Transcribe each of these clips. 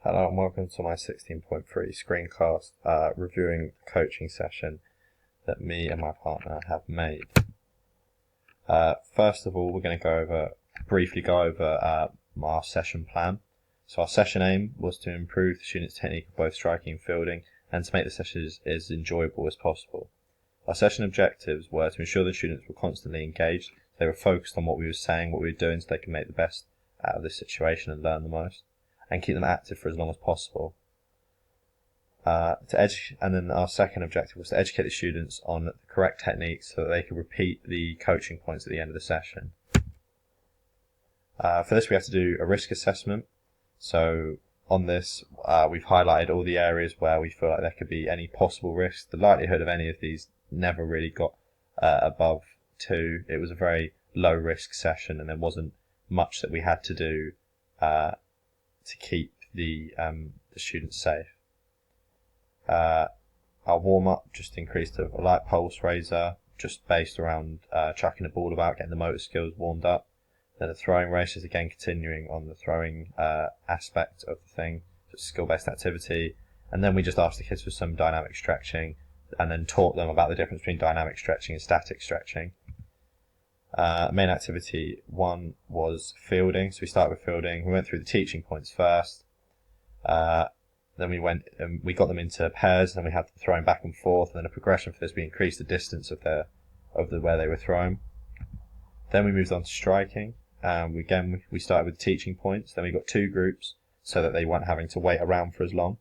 Hello and welcome to my 16.3 screencast reviewing the coaching session that me and my partner have made. First of all, we're going to briefly go over our session plan. So our session aim was to improve the students' technique of both striking and fielding and to make the sessions as enjoyable as possible. Our session objectives were to ensure the students were constantly engaged, they were focused on what we were saying, what we were doing, so they could make the best out of this situation and learn the most, and keep them active for as long as possible. And then our second objective was to educate the students on the correct techniques so that they could repeat the coaching points at the end of the session. For this we have to do a risk assessment. So on this we've highlighted all the areas where we feel like there could be any possible risks. The likelihood of any of these never really got above 2. It was a very low risk session and there wasn't much that we had to do to keep the students safe. Our warm-up just increased to a light pulse raiser, just based around chucking the ball about, getting the motor skills warmed up. Then the throwing race is again continuing on the throwing aspect of the thing, just skill-based activity. And then we just asked the kids for some dynamic stretching and then taught them about the difference between dynamic stretching and static stretching. Main activity 1 was fielding, so we started with fielding. We went through the teaching points first, then we got them into pairs, and then we had them throwing back and forth, and then a progression for this we increased the distance of where they were throwing. Then we moved on to striking. We started with teaching points, then we got 2 groups so that they weren't having to wait around for as long.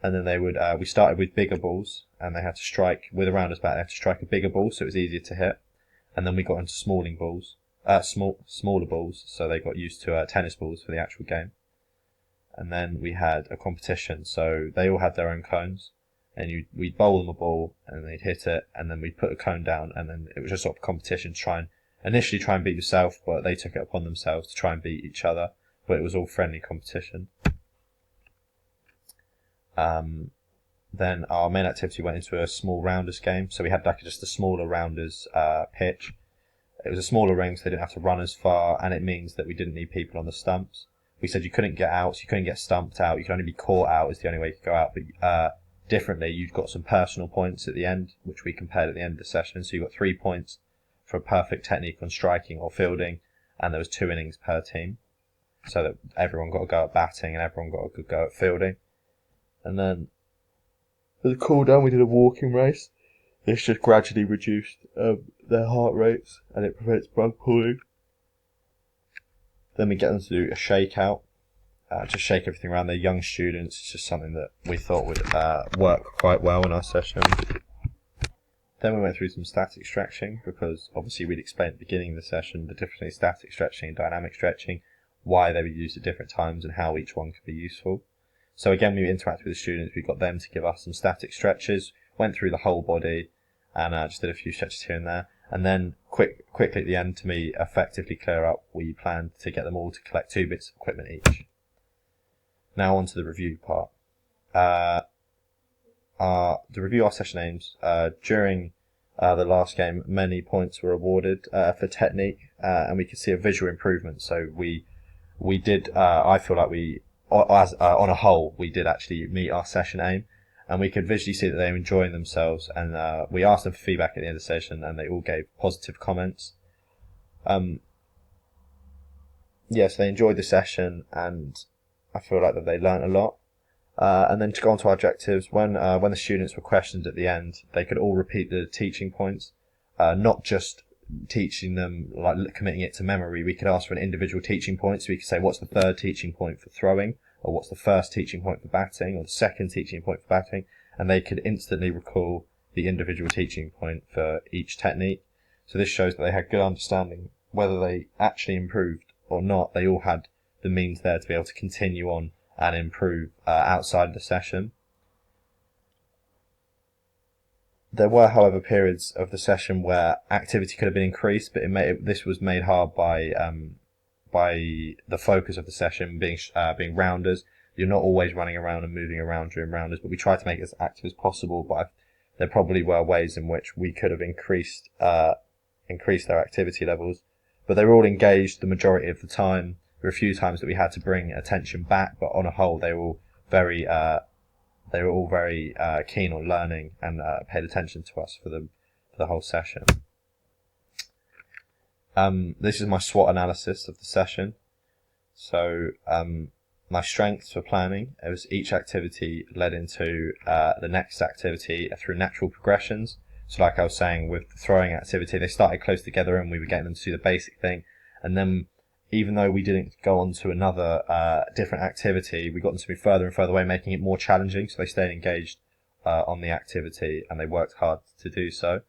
And then we started with bigger balls, and they had to strike with a rounder's bat. They had to strike a bigger ball so it was easier to hit. And then we got into smaller balls, so they got used to tennis balls for the actual game. And then we had a competition, so they all had their own cones, and we'd bowl them a ball, and they'd hit it, and then we'd put a cone down, and then it was just sort of competition to initially try and beat yourself, but they took it upon themselves to try and beat each other, but it was all friendly competition. Then our main activity went into a small rounders game, so we had just a smaller rounders pitch. It was a smaller ring, so they didn't have to run as far, and it means that we didn't need people on the stumps. We said you couldn't get out, so you couldn't get stumped out, you could only be caught out is the only way you could go out, but differently, you've got some personal points at the end, which we compared at the end of the session, so you got 3 points for a perfect technique on striking or fielding, and there was 2 innings per team, so that everyone got a go at batting and everyone got a good go at fielding. And then for the cool down we did a walking race. This just gradually reduced their heart rates and it prevents blood pooling. Then we get them to do a shakeout, just shake everything around. They're young students, it's just something that we thought would work quite well in our session. Then we went through some static stretching, because obviously we'd explained at the beginning of the session the difference between static stretching and dynamic stretching, why they were used at different times and how each one could be useful. So again, we interacted with the students, we got them to give us some static stretches, went through the whole body, and just did a few stretches here and there. And then quickly at the end, to me effectively clear up, we planned to get them all to collect 2 bits of equipment each. Now on to the review part. To review our session aims, during the last game, many points were awarded for technique, and we could see a visual improvement. So we did, I feel like on a whole, we did actually meet our session aim, and we could visually see that they were enjoying themselves, and we asked them for feedback at the end of the session, and they all gave positive comments. So they enjoyed the session, and I feel like that they learnt a lot. And then to go on to our objectives, when the students were questioned at the end, they could all repeat the teaching points, not just teaching them, like committing it to memory. We could ask for an individual teaching point, so we could say, what's the 3rd teaching point for throwing, or what's the 1st teaching point for batting, or the 2nd teaching point for batting, and they could instantly recall the individual teaching point for each technique. So this shows that they had good understanding. Whether they actually improved or not, they all had the means there to be able to continue on and improve outside of the session. There were, however, periods of the session where activity could have been increased, but this was made hard by the focus of the session being rounders. You're not always running around and moving around during rounders, but we tried to make it as active as possible. But there probably were ways in which we could have increased their activity levels. But they were all engaged the majority of the time. There were a few times that we had to bring attention back, but on a whole, they were all very they were all very keen on learning and paid attention to us for the whole session. This is my SWOT analysis of the session. So my strengths for planning, it was each activity led into the next activity through natural progressions. So like I was saying with the throwing activity, they started close together and we were getting them to do the basic thing. And then even though we didn't go on to another different activity, we got them to move further and further away, making it more challenging. So they stayed engaged on the activity and they worked hard to do so.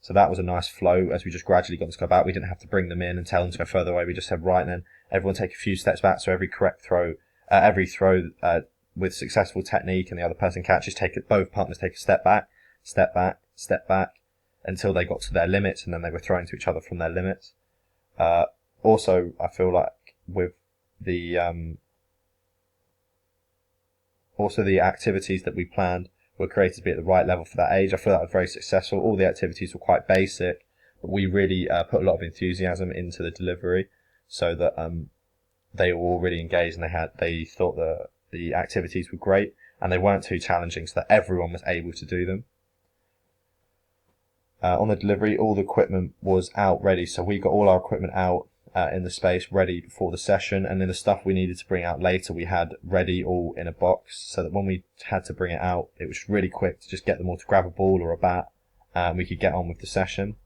So that was a nice flow as we just gradually got them to go back. We didn't have to bring them in and tell them to go further away. We just said, right, and then everyone take a few steps back. So every throw with successful technique and the other person catches, both partners take a step back, step back, step back until they got to their limits, and then they were throwing to each other from their limits. Also, I feel like with the activities that we planned were created to be at the right level for that age. I feel that was very successful. All the activities were quite basic, but we really put a lot of enthusiasm into the delivery so that they were all really engaged and they thought that the activities were great and they weren't too challenging, so that everyone was able to do them. On the delivery, all the equipment was out ready, so we got all our equipment out in the space ready before the session, and then the stuff we needed to bring out later we had ready all in a box, so that when we had to bring it out it was really quick to just get them all to grab a ball or a bat and we could get on with the session.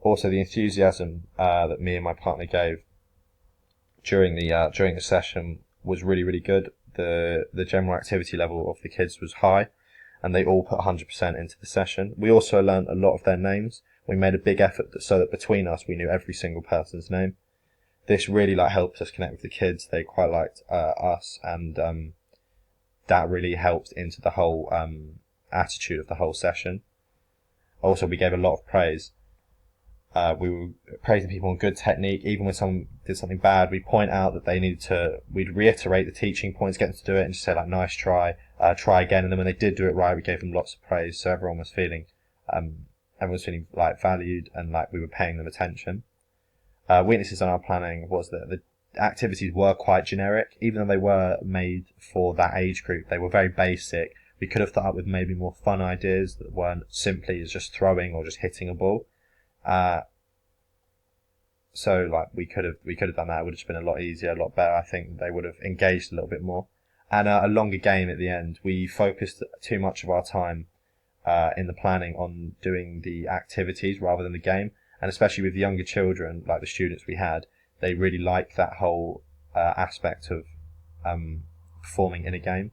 Also, the enthusiasm that me and my partner gave during the session was really, really good. The general activity level of the kids was high and they all put 100% into the session. We also learned a lot of their names. We made a big effort so that between us we knew every single person's name. This really helped us connect with the kids. They quite liked us, and that really helped into the whole attitude of the whole session. Also, we gave a lot of praise. We were praising people on good technique. Even when someone did something bad, we'd point out that we'd reiterate the teaching points, get them to do it, and just say nice try, try again. And then when they did do it right, we gave them lots of praise. So everyone was feeling valued and like we were paying them attention. Weaknesses on our planning was that the activities were quite generic. Even though they were made for that age group, they were very basic. We could have thought up with maybe more fun ideas that weren't simply as just throwing or just hitting a ball. So we could have done that. It would have just been a lot easier, a lot better. I think they would have engaged a little bit more. And a longer game at the end. We focused too much of our time in the planning on doing the activities rather than the game. And especially with younger children, like the students we had, they really like that whole aspect of performing in a game.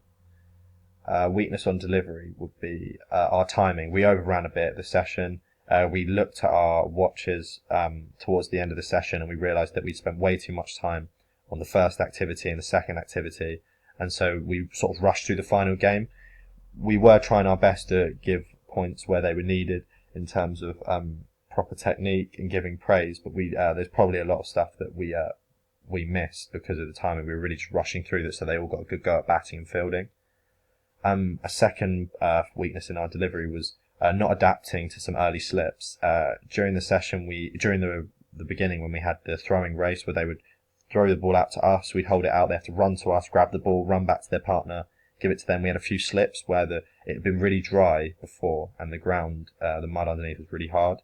Weakness on delivery would be our timing. We overran a bit the session. We looked at our watches towards the end of the session and we realised that we'd spent way too much time on the first activity and the second activity, and so we sort of rushed through the final game. We were trying our best to give points where they were needed in terms of proper technique and giving praise, but there's probably a lot of stuff that we missed because of the timing. We were really just rushing through this, so they all got a good go at batting and fielding. A second weakness in our delivery was not adapting to some early slips. During the session, during the beginning when we had the throwing race where they would throw the ball out to us, we'd hold it out, they have to run to us, grab the ball, run back to their partner, give it to them. We had a few slips where it had been really dry before and the ground, the mud underneath was really hard.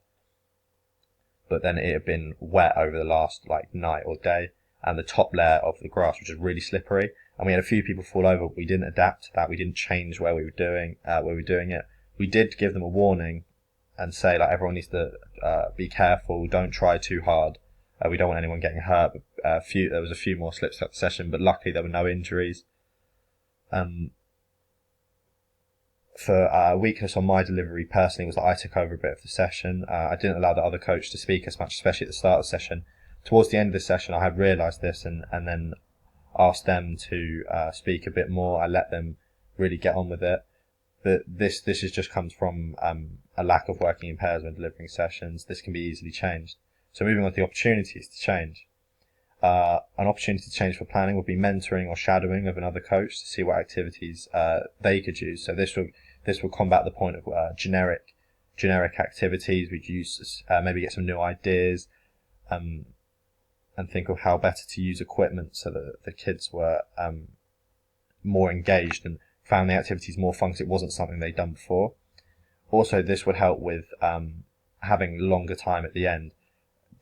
But then it had been wet over the last night or day, and the top layer of the grass was just really slippery. And we had a few people fall over, but we didn't adapt to that. We didn't change where we were doing it. We did give them a warning and say everyone needs to be careful, don't try too hard. We don't want anyone getting hurt. But there was a few more slips throughout the session, but luckily there were no injuries. For weakness on my delivery personally was that I took over a bit of the session. I didn't allow the other coach to speak as much, especially at the start of the session. Towards the end of the session, I had realised this and then asked them to speak a bit more. I let them really get on with it. But this just comes from a lack of working in pairs when delivering sessions. This can be easily changed. So moving on to the opportunities to change. An opportunity to change for planning would be mentoring or shadowing of another coach to see what activities they could use. So this will combat the point of generic activities. We'd use maybe get some new ideas and think of how better to use equipment so that the kids were more engaged and found the activities more fun because it wasn't something they'd done before. Also, this would help with having longer time at the end,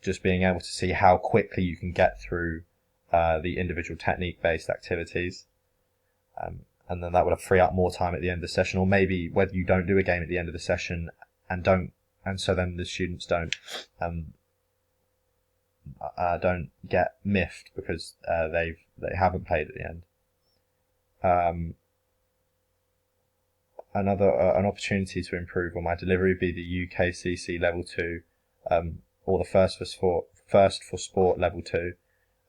just being able to see how quickly you can get through the individual technique-based activities. And then that would free up more time at the end of the session, or maybe whether you don't do a game at the end of the session and so then the students don't get miffed because they haven't played at the end. An opportunity to improve on my delivery would be the UKCC level 2, or the first for sport level 2.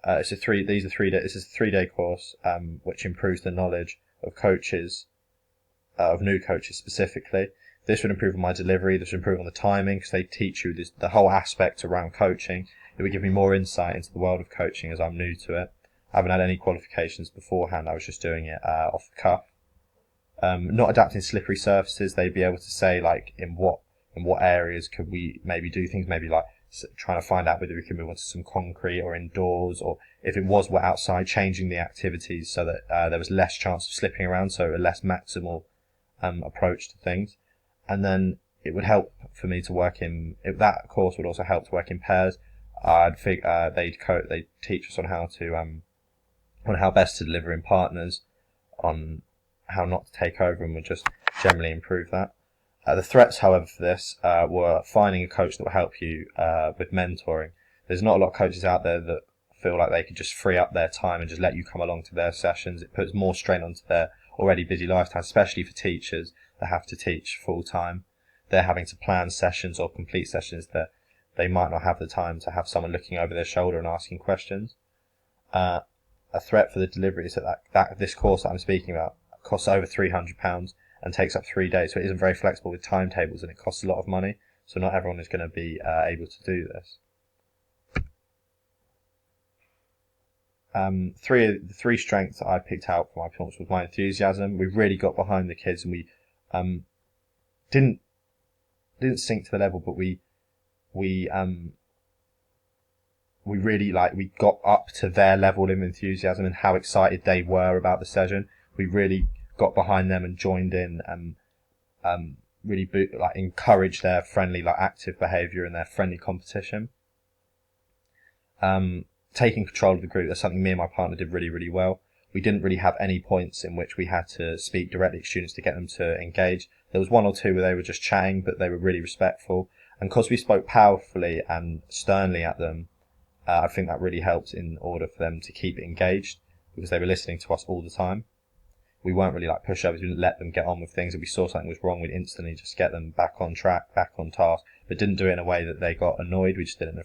This is a 3-day course, which improves the knowledge of coaches, of new coaches specifically. This would improve on my delivery. This would improve on the timing because they teach you the whole aspect around coaching. It would give me more insight into the world of coaching as I'm new to it. I haven't had any qualifications beforehand. I was just doing it off the cuff. Not adapting slippery surfaces. They'd be able to say like in what areas could we maybe do things, maybe like trying to find out whether we can move on to some concrete or indoors, or if it was wet outside, changing the activities so that there was less chance of slipping around, so a less maximal approach to things. And then it would help for me to work that course would also help to work in pairs. They'd teach us on how best to deliver in partners, on how not to take over, and would just generally improve that. The threats, however, for this were finding a coach that will help you with mentoring. There's not a lot of coaches out there that feel like they could just free up their time and just let you come along to their sessions. It puts more strain onto their already busy lifetime, especially for teachers that have to teach full time. They're having to plan sessions or complete sessions that they might not have the time to have someone looking over their shoulder and asking questions. A threat for the delivery is that this course that I'm speaking about costs over £300 and takes up 3 days, so it isn't very flexible with timetables and it costs a lot of money, so not everyone is going to be able to do this. The three strengths that I picked out for my performance was my enthusiasm. We really got behind the kids, and we didn't sink to the level, but we really we got up to their level of enthusiasm and how excited they were about the session. We really got behind them and joined in and really encouraged their friendly active behaviour and their friendly competition. Taking control of the group, that's something me and my partner did really, really well. We didn't really have any points in which we had to speak directly to students to get them to engage. There was one or two where they were just chatting, but they were really respectful. And because we spoke powerfully and sternly at them, I think that really helped in order for them to keep engaged, because they were listening to us all the time. We weren't really pushovers. We didn't let them get on with things. If we saw something was wrong, we'd instantly just get them back on track, back on task, but didn't do it in a way that they got annoyed. We just did it in a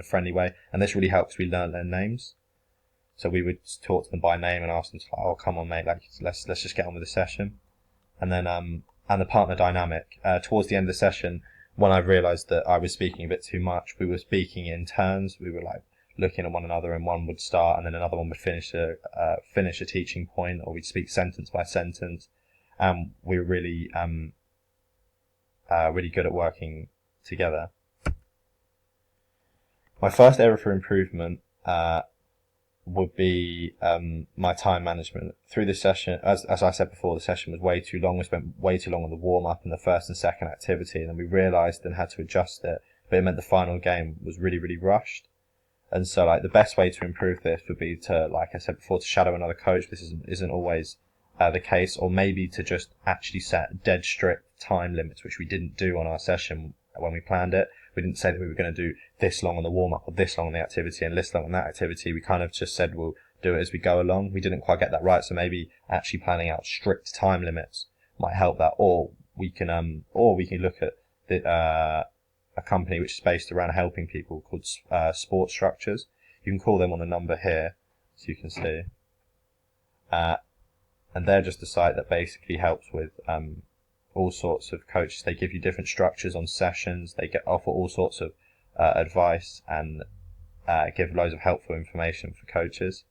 friendly way. And this really helps. We learn their names. So we would talk to them by name and ask them, "Oh, come on, mate, let's just get on with the session." And then, and the partner dynamic. Towards the end of the session, when I realised that I was speaking a bit too much, we were speaking in turns. We were looking at one another, and one would start, and then another one would finish a teaching point, or we'd speak sentence by sentence. We were really, really good at working together. My first area for improvement would be my time management. Through this session, as I said before, the session was way too long. We spent way too long on the warm-up and the first and second activity, and then we realised and had to adjust it, but it meant the final game was really, really rushed. And so the best way to improve this would be to, like I said before, to shadow another coach. This isn't always the case, or maybe to just actually set dead strict time limits, which we didn't do on our session when we planned it. We didn't say that we were going to do this long on the warm-up or this long on the activity and this long on that activity. We kind of just said we'll do it as we go along. We didn't quite get that right, so maybe actually planning out strict time limits might help that. Or we can look at a company which is based around helping people called Sports Structures. You can call them on the number here, so you can see. And they're just a site that basically helps with all sorts of coaches. They give you different structures on sessions. They offer all sorts of advice and give loads of helpful information for coaches.